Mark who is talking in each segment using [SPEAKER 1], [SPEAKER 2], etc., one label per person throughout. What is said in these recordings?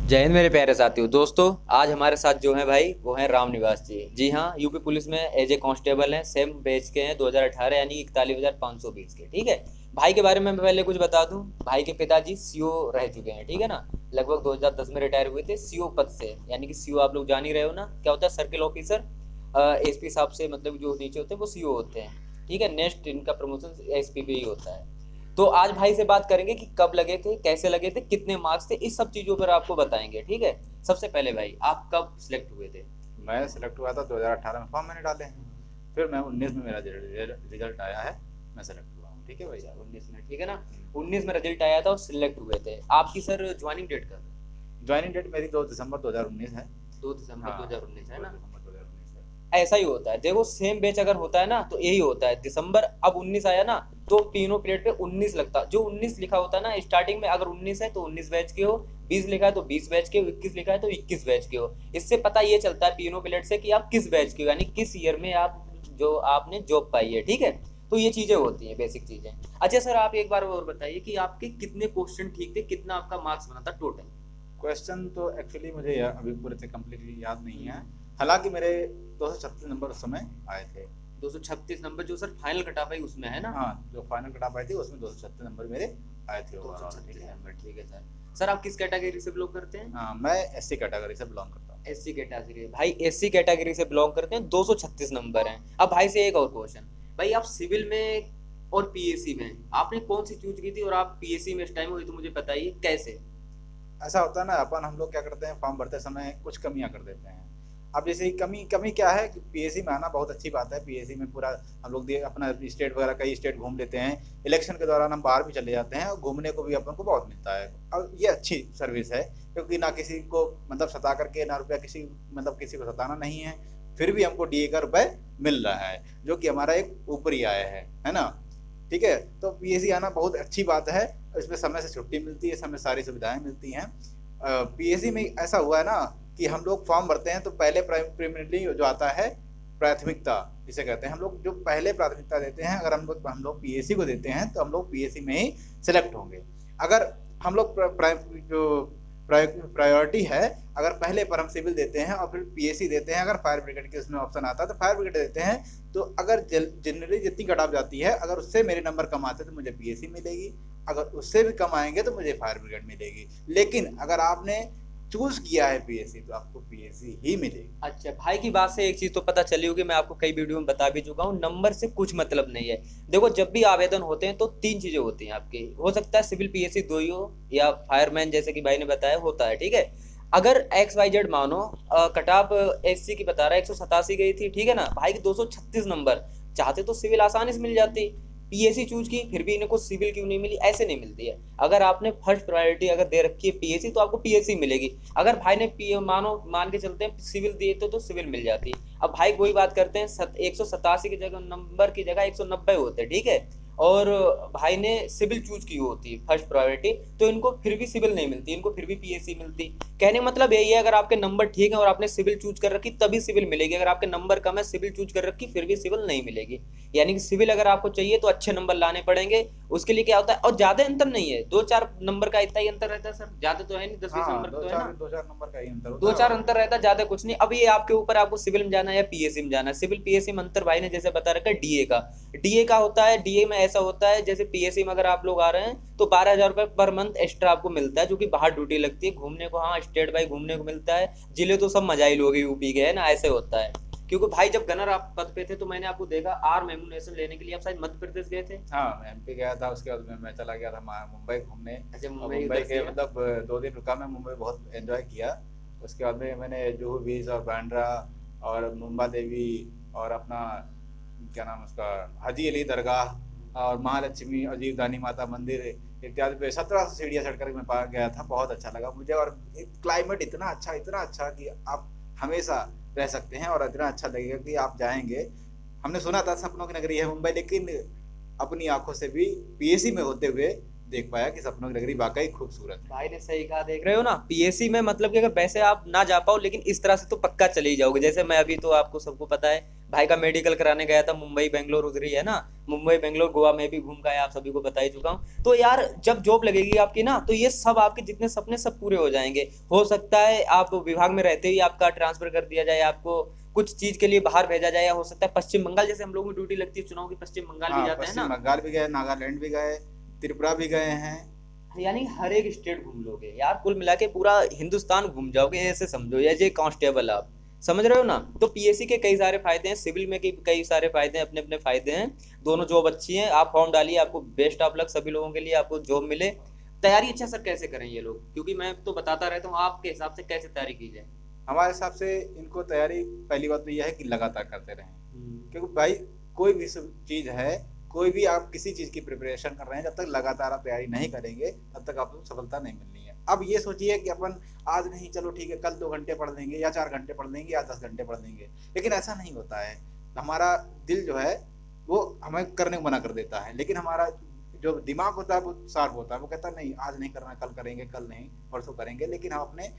[SPEAKER 1] जय हिंद मेरे प्यारे साथियों। दोस्तों, आज हमारे साथ जो है भाई वो है राम निवास जी। जी हाँ, यूपी पुलिस में एज ए कांस्टेबल हैं, सेम बैच के हैं 2018 यानी 41,520 के। ठीक है। भाई के बारे में मैं पहले कुछ बता दूं। भाई के पिताजी सीओ रह चुके हैं। ठीक है ना। लगभग 2010 में रिटायर हुए थे सीओ पद से। यानी कि सीओ आप लोग जान ही रहे हो ना, क्या होता है सर्किल ऑफिसर। एसपी साहब से मतलब जो नीचे होते हैं वो सीओ होते हैं। ठीक है। नेक्स्ट इनका प्रमोशन एसपी पे ही होता है। तो आज भाई से बात करेंगे कि कब लगे थे, कैसे लगे थे, कितने मार्क्स थे, इस सब चीजों पर आपको बताएंगे। ठीक है। सबसे पहले भाई आप कब सिलेक्ट हुए थे?
[SPEAKER 2] मैं सिलेक्ट हुआ था 2018 में, फॉर्म मैंने डाले हैं। फिर मैं 19 में मेरा रिजल्ट आया है, मैं सेलेक्ट हुआ हूँ। ठीक है भाई।
[SPEAKER 1] 19 में। ठीक है ना। 19 में रिजल्ट आया था और सिलेक्ट हुए थे। आपकी सर ज्वाइनिंग डेट कब है?
[SPEAKER 2] ज्वाइनिंग डेट मेरी 2 दिसंबर 2019 है।
[SPEAKER 1] 2 दिसंबर
[SPEAKER 2] हाँ,
[SPEAKER 1] 2019 है
[SPEAKER 2] 2
[SPEAKER 1] ना।
[SPEAKER 2] दिसंबर 2019 है।
[SPEAKER 1] ऐसा ही होता है। देखो सेम बैच अगर होता है ना तो यही होता है। दिसंबर अब 19 आया ना तो तीनों प्लेट पे 19 लगता। जो 19 लिखा होता है ना स्टार्टिंग में, अगर 19 है तो 19 बैच के हो, 20 लिखा है तो 20 बैच के हो, 21 लिखा है तो 21 बैच के हो। इससे पता ये चलता है तीनों प्लेट से कि आप किस बैच के हो, यानी किस ईयर में आप जो आपने जॉब पाई है। ठीक है। तो ये चीजें होती हैं, बेसिक चीजें। अच्छा सर, आप एक बार और बताइए कि आपके कितने क्वेश्चन ठीक थे, कितना आपका मार्क्स बना था टोटल?
[SPEAKER 2] क्वेश्चन तो एक्चुअली मुझे अभी पूरे से कम्प्लीटली याद नहीं है। हालांकि मेरे 236 नंबर उस समय आए थे।
[SPEAKER 1] 236 नंबर जो सर फाइनल कट ऑफ है उसमें है ना?
[SPEAKER 2] हाँ, जो फाइनल कट ऑफ आई थी उसमें 236 नंबर मेरे आए थे ओवरऑल।
[SPEAKER 1] 236
[SPEAKER 2] ठीक है।
[SPEAKER 1] नंबर। ठीक है सर। सर आप किस कैटेगरी से बिलोंग करते हैं?
[SPEAKER 2] हाँ, मैं एससी कैटेगरी से बिलोंग करता हूँ।
[SPEAKER 1] SC category. भाई एससी कैटेगरी से बिलोंग करते हैं, 236 नंबर हैं। अब भाई से एक और क्वेश्चन। भाई आप सिविल में और पीएससी में आपने कौन सी चूज की थी, और आप पीएससी में इस टाइम हुई तो मुझे बताइए कैसे?
[SPEAKER 2] ऐसा होता है ना, अपन हम लोग क्या करते हैं, फॉर्म भरते समय कुछ कमियां कर देते हैं। अब जैसे कमी कमी क्या है कि पीएससी में आना बहुत अच्छी बात है। पीएससी में पूरा हम लोग अपना स्टेट वगैरह कई स्टेट घूम लेते हैं। इलेक्शन के दौरान हम बाहर भी चले जाते हैं और घूमने को भी अपन को बहुत मिलता है। और ये अच्छी सर्विस है, क्योंकि ना किसी को मतलब सता करके, ना रुपया किसी मतलब किसी को सताना नहीं है। फिर भी हमको डीए का रुपए मिल रहा है, जो कि हमारा एक ऊपरी आय है ना। ठीक है। तो पीएससी आना बहुत अच्छी बात है। इसमें समय से छुट्टी मिलती है, समय सारी सुविधाएं मिलती हैं। पीएससी में ऐसा हुआ है ना कि हम लोग फॉर्म भरते हैं तो पहले प्रीमिनरी जो आता है प्राथमिकता जिसे कहते हैं, हम लोग जो पहले प्राथमिकता देते हैं, अगर हम लोग पीएससी को देते हैं तो हम लोग पीएससी में ही सिलेक्ट होंगे। अगर हम लोग जो प्रायोरिटी है, अगर पहले पर हम सिविल देते हैं और फिर पीएससी देते हैं, अगर फायर ब्रिगेड के उसमें ऑप्शन आता है तो फायर ब्रिगेड देते हैं, तो अगर जनरली जितनी कट ऑफ जाती है, अगर उससे मेरे नंबर कम आते तो मुझे पीएससी मिलेगी, अगर उससे भी कम आएंगे तो मुझे फायर ब्रिगेड मिलेगी। लेकिन अगर आपने चूज किया है पीएससी तो आपको पीएससी ही मिलेगी।
[SPEAKER 1] अच्छा, भाई की बात से एक चीज तो पता चली होगी, मैं आपको कई वीडियो में बता भी चुका हूँ, नंबर से कुछ मतलब नहीं है। देखो जब भी आवेदन होते हैं तो 3 चीजें होती हैं आपकी। हो सकता है सिविल पीएससी 2 ही हो, या फायरमैन जैसे कि भाई ने बताया होता है। ठीक है। अगर एक्स वाई जेड मानो कट ऑफ एससी की बता रहा है 187 गई थी। ठीक है ना। भाई की 236 नंबर, चाहते तो सिविल आसानी से मिल जाती। पीएससी चूज की फिर भी इनको सिविल क्यों नहीं मिली? ऐसे नहीं मिलती है। अगर आपने फर्स्ट प्रायोरिटी अगर दे रखी है पीएससी तो आपको पीएससी मिलेगी। अगर भाई ने मान के चलते हैं सिविल दिए तो सिविल मिल जाती। अब भाई वही बात करते हैं, 187 की जगह नंबर की जगह 190 होते। ठीक है। और भाई ने सिविल चूज की होती फर्स्ट प्रायोरिटी, तो इनको फिर भी सिविल नहीं मिलती, इनको फिर भी पीएससी मिलती। कहने का मतलब यही है, अगर आपके नंबर ठीक है और आपने सिविल चूज कर रखी तभी सिविल मिलेगी। अगर आपके नंबर कम है, सिविल चूज कर रखी, फिर भी सिविल नहीं मिलेगी। यानी कि सिविल अगर आपको चाहिए तो अच्छे नंबर लाने पड़ेंगे। उसके लिए क्या होता है, और ज्यादा अंतर नहीं है, 2-4 नंबर का इतना ही अंतर रहता है सर, ज्यादा तो है नहीं, 10-20
[SPEAKER 2] हाँ,
[SPEAKER 1] नंबर का तो है ना।
[SPEAKER 2] 2-4 नंबर का ही अंतर होता
[SPEAKER 1] दो
[SPEAKER 2] है।
[SPEAKER 1] चार
[SPEAKER 2] और
[SPEAKER 1] अंतर रहता है, ज्यादा कुछ नहीं। अब ये आपके ऊपर, आपको सिविल में जाना है या पीएससी में जाना है। सिविल पीएससी में अंतर भाई ने जैसे बता रखा है डीए का। डीए का होता है, डीए में ऐसा होता है जैसे पीएससी में अगर आप लोग आ रहे हैं तो 12,000 रुपये पर मंथ एक्स्ट्रा आपको मिलता है, जो कि बाहर ड्यूटी लगती है, घूमने को, हाँ स्टेट बाई घूमने को मिलता है। जिले तो सब मजा ही लोगे यूपी के, है ना, ऐसे होता है। क्योंकि भाई जब गनर आप पद पे थे तो मैंने आपको देखा आर्म एम्यूनेशन लेने के लिए आप शायद मध्य प्रदेश गए थे।
[SPEAKER 2] हाँ, मैं एमपी गया था, उसके बाद में मैं चला गया था मुंबई घूमने।
[SPEAKER 1] अच्छा,
[SPEAKER 2] और
[SPEAKER 1] मुंबई
[SPEAKER 2] मुंबई
[SPEAKER 1] उधर से
[SPEAKER 2] के
[SPEAKER 1] है।
[SPEAKER 2] मतलब 2 दिन रुका मैं, मुंबई बहुत एंजॉय किया। उसके बाद में मैंने जुहू बीच और बांद्रा और मुंबा देवी और अपना क्या नाम उसका, हाजी अली दरगाह और महालक्ष्मी और जीवदानी माता मंदिर इत्यादि पे 17 सीढ़ियाँ चढ़ कर मैं पा गया था। बहुत अच्छा लगा मुझे, और क्लाइमेट इतना अच्छा कि आप हमेशा रह सकते हैं और इतना अच्छा लगेगा कि आप जाएंगे। हमने सुना था सपनों की नगरी है मुंबई, लेकिन अपनी आंखों से भी पीएससी में होते हुए देख पाया कि सपनों की नगरी वाकई खूबसूरत है।
[SPEAKER 1] भाई ने सही कहा, देख रहे हो ना, पीएससी में मतलब कि अगर वैसे आप ना जा पाओ लेकिन इस तरह से तो पक्का चले ही जाओगे। जैसे मैं अभी तो आपको सबको पता है भाई का मेडिकल कराने गया था, मुंबई बेंगलोर उधर ही है ना, मुंबई बेंगलोर गोवा में भी घूम का है, आप सभी को बता ही चुका हूँ। तो यार जब जॉब लगेगी आपकी ना, तो ये सब आपके जितने सपने सब पूरे हो जाएंगे। हो सकता है आप विभाग में रहते ही आपका ट्रांसफर कर दिया जाए, आपको कुछ चीज के लिए बाहर भेजा जाए, या हो सकता है पश्चिम बंगाल, जैसे हम लोगों की ड्यूटी लगती है चुनाव की, पश्चिम बंगाल भी
[SPEAKER 2] हाँ,
[SPEAKER 1] जाते हैं
[SPEAKER 2] पश्चिम
[SPEAKER 1] ना।
[SPEAKER 2] बंगाल भी गए, नागालैंड भी गए, त्रिपुरा भी गए हैं।
[SPEAKER 1] यानी हर एक स्टेट घूम लोगे यार, कुल मिला के पूरा हिंदुस्तान घूम जाओगे, ऐसे समझो एज ए कांस्टेबल आप, समझ रहे हो ना। तो पीएससी के कई सारे फायदे हैं, सिविल में कई सारे फायदे हैं, अपने अपने फायदे हैं। दोनों जॉब अच्छी हैं, आप फॉर्म डालिए, आपको बेस्ट ऑफ लक सभी लोगों के लिए, आपको जॉब मिले। तैयारी अच्छा सर कैसे करें ये लोग, क्योंकि मैं तो बताता रहता हूँ, आपके हिसाब से कैसे तैयारी की जाए।
[SPEAKER 2] हमारे हिसाब से इनको तैयारी, पहली बात तो यह है कि लगातार करते रहें,
[SPEAKER 1] हम्म।
[SPEAKER 2] क्योंकि भाई कोई भी चीज है, कोई भी आप किसी चीज की प्रिपरेशन कर रहे हैं, जब तक लगातार आप तैयारी नहीं करेंगे तब तक आपको सफलता नहीं मिलनी है। अब ये सोचिए कि अपन आज नहीं, चलो ठीक है, कल 2 घंटे पढ़ लेंगे या 4 घंटे पढ़ लेंगे या 10 घंटे पढ़ लेंगे, लेकिन ऐसा नहीं होता है। हमारा दिल जो है वो हमें करने को मना कर देता है, लेकिन हमारा जो दिमाग होता है वो शार्प होता है, वो कहता है नहीं आज नहीं करना, कल करेंगे, कल नहीं परसों करेंगे। लेकिन हम अपने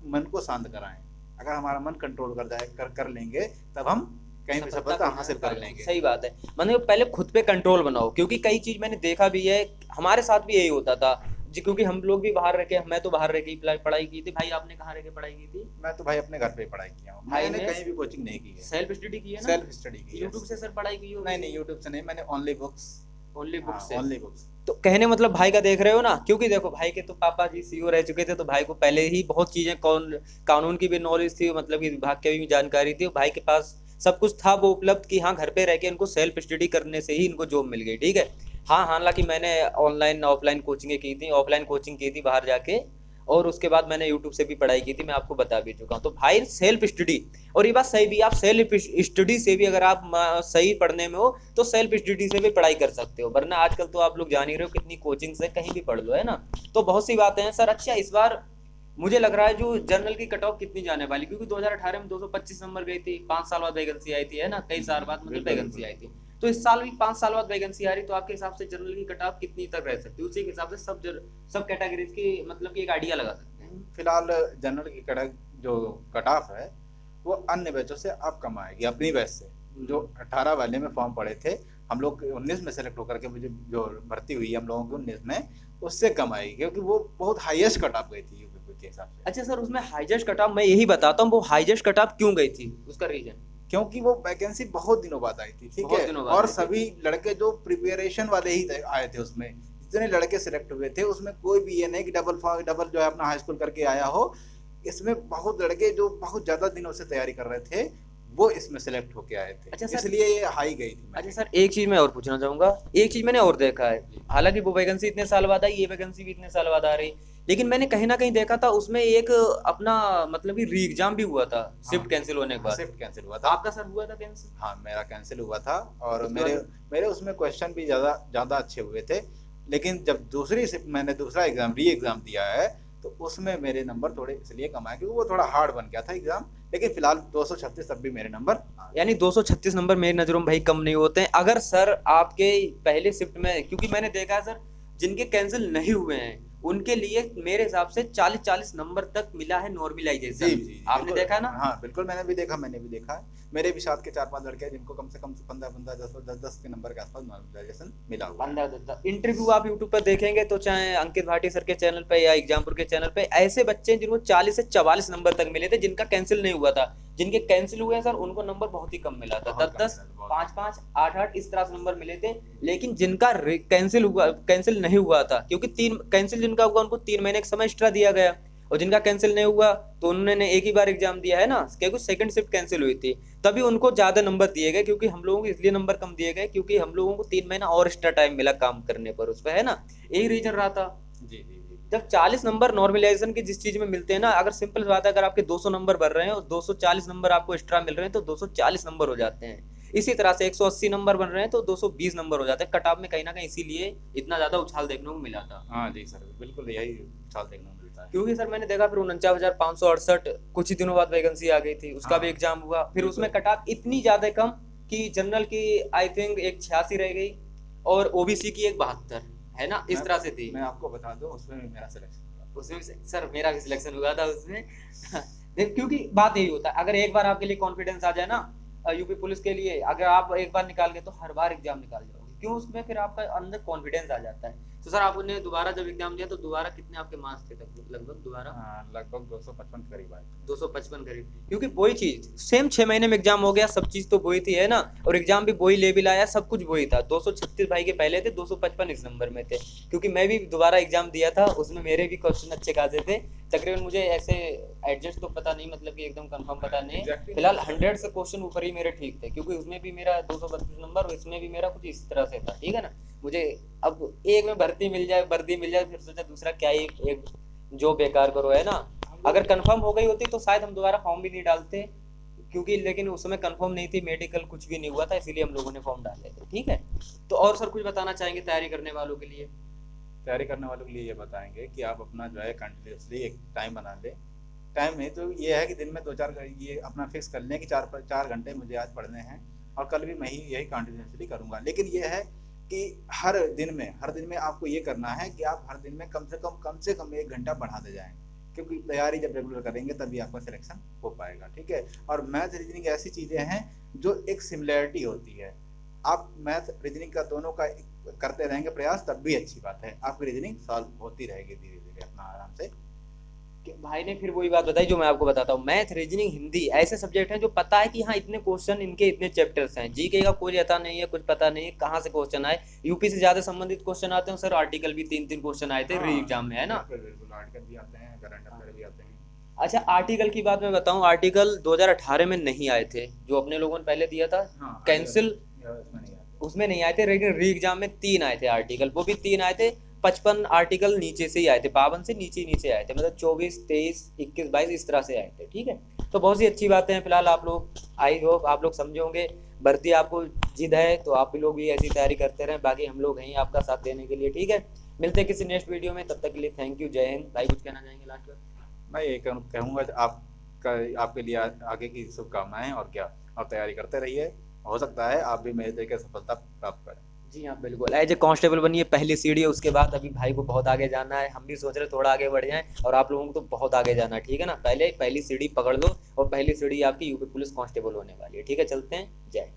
[SPEAKER 2] मन को शांत कराएं, अगर हमारा मन कंट्रोल कर जाए कर लेंगे, तब हम कहीं भी सफलता हासिल कर लेंगे।
[SPEAKER 1] सही बात है, मतलब पहले खुद पे कंट्रोल बनाओ, क्योंकि कई चीज मैंने देखा भी है, हमारे साथ भी यही होता था जी, क्योंकि हम लोग भी बाहर रह के, मैं तो बाहर रह के पढ़ाई की थी। भाई आपने कहाँ रह के पढ़ाई की थी?
[SPEAKER 2] मैं तो भाई अपने घर पे ही पढ़ाई किया हूँ, मैंने कहीं भी कोचिंग नहीं की है।
[SPEAKER 1] सेल्फ स्टडी की है ना?
[SPEAKER 2] सेल्फ स्टडी की है।
[SPEAKER 1] यूट्यूब से सर पढ़ाई की हो?
[SPEAKER 2] नहीं, यूट्यूब से नहीं, मैंने ओनली बुक्स।
[SPEAKER 1] ओनली बुक्स से?
[SPEAKER 2] Only books.
[SPEAKER 1] तो कहने मतलब भाई का देख रहे हो ना, क्योंकि देखो भाई के तो पापा जी सीईओ रह चुके थे, तो भाई को पहले ही बहुत चीजें कानून की भी नॉलेज थी, मतलब कि विभाग की भी जानकारी थी, भाई के पास सब कुछ था वो उपलब्ध, कि हाँ घर पे रह के इनको सेल्फ स्टडी करने से ही इनको जॉब मिल गई। ठीक है, हाँ, हालांकि मैंने ऑनलाइन ऑफलाइन कोचिंग की थी, ऑफलाइन कोचिंग की थी बाहर जाके, और उसके बाद मैंने यूट्यूब से भी पढ़ाई की थी, मैं आपको बता भी चुका हूँ। तो भाई सेल्फ स्टडी, और ये बात सही भी, आप सेल्फ स्टडी से भी अगर आप सही पढ़ने में हो तो सेल्फ स्टडी से भी पढ़ाई कर सकते हो, वरना आजकल तो आप लोग जान ही रहे हो कितनी कोचिंग से कहीं भी पढ़ लो, है ना। तो बहुत सी बातें हैं सर। अच्छा, इस बार मुझे लग रहा है जो जनरल की कट ऑफ कितनी जाने वाली, क्योंकि 2018 में 225 नंबर गई थी, 5 साल बाद वैकेंसी आई थी, है ना, कई साल बाद मतलब वैकेंसी आई थी। तो इस साल भी 5 साल बाद वैकेंसी आ रही, तो आपके हिसाब से जनरल की कट ऑफ कितनी तक रह सकती है, उसी के हिसाब से सब कैटेगरीज की मतलब कि एक आइडिया लगा सकते हैं।
[SPEAKER 2] फिलहाल जनरल की जो कट ऑफ है वो अन्य बैचों से आप कम आएगी, अपनी बैच से। जो 18 वाले में फॉर्म पड़े थे, हम लोग 19 में सेलेक्ट होकर के मुझे जो भर्ती हुई है हम लोगों की 19 में, उससे कम आएगी, क्योंकि वो बहुत हाईएस्ट कट ऑफ गई थी यूपी के हिसाब से।
[SPEAKER 1] अच्छा सर, उसमें हाईएस्ट कट ऑफ मैं यही बताता हूँ, वो हाईएस्ट कट ऑफ क्यों गई थी, उसका रीजन?
[SPEAKER 2] क्योंकि वो वैकेंसी बहुत दिनों बाद आई थी, ठीक है, और सभी लड़के जो प्रिपरेशन वाले ही आए थे उसमें, जितने लड़के सिलेक्ट हुए थे उसमें कोई भी ये नहीं कि डबल जो है अपना हाई स्कूल करके आया हो। इसमें बहुत लड़के जो बहुत ज्यादा दिनों से तैयारी कर रहे थे वो इसमें सिलेक्ट होके आए थे। अच्छा, इसलिए ये हाई गई थी।
[SPEAKER 1] अच्छा सर, एक चीज मैं और पूछना चाहूंगा, एक चीज मैंने और देखा है, हालांकि वो वैकेंसी इतने साल बाद आई, ये वैकेंसी भी इतने साल बाद आ रही, लेकिन मैंने कहीं ना कहीं देखा था उसमें एक अपना मतलब कि री एग्जाम भी हुआ था, शिफ्ट कैंसिल होने के बाद।
[SPEAKER 2] शिफ्ट कैंसिल हुआ था।
[SPEAKER 1] आपका सर हुआ था कैंसिल?
[SPEAKER 2] हाँ, मेरा कैंसिल हुआ था, और मेरे उसमें क्वेश्चन भी ज्यादा अच्छे हुए थे, लेकिन जब मैंने दूसरा एग्जाम री एग्जाम दिया है तो उसमें मेरे नंबर थोड़े इसलिए कम आए क्योंकि वो थोड़ा हार्ड बन गया था एग्जाम। लेकिन फिलहाल 236 तब भी मेरे नंबर,
[SPEAKER 1] यानी 236 नंबर मेरी नजरों में भाई कम नहीं होते हैं। अगर सर आपके पहले शिफ्ट में, क्योंकि मैंने देखा है सर जिनके कैंसिल नहीं हुए हैं उनके लिए मेरे हिसाब से 40-40 नंबर तक मिला है नॉर्मलाइजेशन। आपने देखा ना?
[SPEAKER 2] हाँ बिल्कुल, मैंने भी देखा है। मेरे भी साथ के 4-5 लड़के हैं जिनको कम से कम 15 10 के नंबर के आसपास नॉर्मलाइजेशन मिला हुआ है।
[SPEAKER 1] 15 इंटरव्यू आप यूट्यूब पर देखेंगे तो चाहे अंकित भाटी सर के चैनल पे या एग्जामपुर के चैनल पे, ऐसे बच्चे हैं जिनको 40 से 44 नंबर तक मिले थे, जिनका कैंसिल नहीं हुआ था। जिनके कैंसिल हुए सर उनको नंबर बहुत ही कम मिला था, 10-10, 5-5, 8-8 इस तरह से नंबर मिले थे। लेकिन जिनका कैंसिल नहीं हुआ था, क्योंकि 3 कैंसिल जिनका हुआ उनको 3 महीने का समय एक्स्ट्रा दिया गया, और जिनका कैंसिल नहीं हुआ तो उन्होंने एक ही बार एग्जाम दिया है ना, क्योंकि सेकंड शिफ्ट कैंसिल हुई थी, तभी उनको ज्यादा नंबर दिए गए। क्योंकि हम लोगों को इसलिए नंबर कम दिए गए क्योंकि हम लोगों को 3 महीना और एक्स्ट्रा टाइम मिला काम करने पर उस पर, है ना, यही रीजन रहा था।
[SPEAKER 2] जी।
[SPEAKER 1] जब 40 नंबर नॉर्मलाइजेशन की जिस चीज में मिलते हैं ना, अगर सिंपल बात है, अगर आपके 200 नंबर बढ़ रहे हैं और 240 नंबर आपको एक्स्ट्रा मिल रहे हैं तो 240 नंबर हो जाते हैं। इसी तरह से 180 नंबर बन रहे हैं तो 220 नंबर हो जाते हैं कट ऑफ में, कहीं ना कहीं इसीलिए इतना ज्यादा उछाल देखने को मिला था।
[SPEAKER 2] हाँ जी सर, बिल्कुल यही उछाल देखने को मिलता है।
[SPEAKER 1] क्योंकि सर मैंने देखा फिर 49,568 कुछ ही दिनों बाद वैकेंसी आ गई थी, उसका भी एग्जाम हुआ, फिर उसमें कट ऑफ इतनी ज्यादा कम कि जनरल की आई थिंक एक 86 रह गई और ओबीसी की एक 72, है ना, इस तरह से थी।
[SPEAKER 2] मैं आपको बता दूं उसमें भी मेरा सिलेक्शन हुआ,
[SPEAKER 1] उसमें सर मेरा भी सिलेक्शन हुआ था उसमें। क्योंकि बात यही होता है, अगर एक बार आपके लिए कॉन्फिडेंस आ जाए ना, यूपी पुलिस के लिए अगर आप एक बार निकाल गए तो हर बार एग्जाम निकाल जाओगे, क्यों? उसमें फिर आपका अंदर कॉन्फिडेंस आ जाता है। तो सर आपने दोबारा जब एग्जाम दिया तो दोबारा कितने आपके मार्क्स थे तक लगभग दोबारा?
[SPEAKER 2] लगभग 255 के करीब आए थे।
[SPEAKER 1] 255 करीब, क्योंकि वही चीज सेम 6 महीने में एग्जाम हो गया, सब चीज तो वही थी है ना, और एग्जाम भी वही लेवल आया, सब कुछ वही था। 236 भाई के पहले थे, 255 इस नंबर में थे, क्योंकि मैं भी दोबारा एग्जाम दिया था, उसमें मेरे भी क्वेश्चन अच्छे खासे थे। तकरीबन मुझे ऐसे एडजस्ट तो पता नहीं, मतलब कि एकदम कंफर्म पता नहीं, फिलहाल 100 से क्वेश्चन ऊपर ही मेरे ठीक थे, क्योंकि उसमें भी मेरा 232 नंबर और इसमें भी मेरा कुछ इस तरह से था, ठीक है ना। मुझे अब एक में भर्ती मिल जाए, फिर सोचा दूसरा क्या ही एक जो बेकार करो, है ना। अगर कंफर्म हो गई होती तो शायद हम दोबारा फॉर्म भी नहीं डालते, क्योंकि लेकिन उस समय कंफर्म नहीं थी, मेडिकल कुछ भी नहीं हुआ था, इसीलिए हम लोगों ने फॉर्म डाले थे, ठीक है। तो और सर कुछ बताना चाहेंगे तैयारी करने वालों के लिए?
[SPEAKER 2] तैयारी करने वालों के लिए ये बताएंगे कि आप अपना जो है कंटिन्यूसली एक टाइम बना लें। टाइम में तो ये है कि दिन में 2-4 ये अपना फिक्स कर लें कि 4 घंटे मुझे आज पढ़ने हैं, और कल भी मैं ही यही कंटिन्यूसली करूँगा। लेकिन ये है कि हर दिन में आपको ये करना है कि आप हर दिन में कम से कम 1 घंटा बढ़ाते जाएं, क्योंकि तैयारी जब रेगुलर करेंगे तभी आपका सिलेक्शन हो पाएगा, ठीक है। और मैथ रीजनिंग ऐसी चीज़ें हैं जो एक सिमिलैरिटी होती है, आप मैथ रीजनिंग का दोनों का करते रहेंगे प्रयास, तब भी अच्छी बात है, आपकी रीजनिंग सॉल्व होती रहेगी धीरे धीरे अपना आराम से।
[SPEAKER 1] कि भाई ने फिर वही बात बताई जो मैं आपको बताता हूँ, मैथ रीजनिंग हिंदी ऐसे सब्जेक्ट हैं जो पता है कि हाँ इतने क्वेश्चन इनके इतने चैप्टर्स हैं, जीके का कोई आता नहीं है, कुछ पता नहीं है कहाँ से क्वेश्चन आए। यूपी से ज्यादा संबंधित क्वेश्चन आते हैं सर, आर्टिकल भी 3-3 क्वेश्चन आए थे री एग्जाम में, है ना।
[SPEAKER 2] बिल्कुल आर्टिकल भी आते हैं, करंट अफेयर भी आते हैं।
[SPEAKER 1] अच्छा आर्टिकल की बात मैं बताऊं, आर्टिकल 2018 में नहीं आए थे, जो अपने लोगों ने पहले दिया था कैंसिल, उसमें नहीं आए थे, लेकिन री एग्जाम में 3 आए थे आर्टिकल, वो भी 3 आए थे। 55 आर्टिकल नीचे से ही आए थे, 52 से नीचे आए थे, मतलब 24, 23, 21, 22 इस तरह से आए थे, ठीक है। तो बहुत सी अच्छी बातें हैं। फिलहाल आप लोग, आई होप आप लोग समझे होंगे, भर्ती आपको जिद है तो आप भी लोग भी ऐसी तैयारी करते रहें, बाकी हम लोग हैं आपका साथ देने के लिए, ठीक है। मिलते हैं किसी नेक्स्ट वीडियो में, तब तक के लिए थैंक यू, जय हिंद। भाई कुछ कहना चाहेंगे लास्ट में?
[SPEAKER 2] मैं ये कहूँगा आपके लिए आगे की शुभकामनाएं, और क्या, आप तैयारी करते रहिए, हो सकता है आप भी मेरे तरीके सफलता प्राप्त करें।
[SPEAKER 1] जी हाँ बिल्कुल, एज ए कांस्टेबल बनिए, पहली सीढ़ी है, उसके बाद अभी भाई को बहुत आगे जाना है, हम भी सोच रहे थोड़ा आगे बढ़ जाएं, और आप लोगों को तो बहुत आगे जाना है, ठीक है ना। पहले पहली सीढ़ी पकड़ लो, और पहली सीढ़ी आपकी यूपी पुलिस कांस्टेबल होने वाली है, ठीक है। चलते हैं, जय।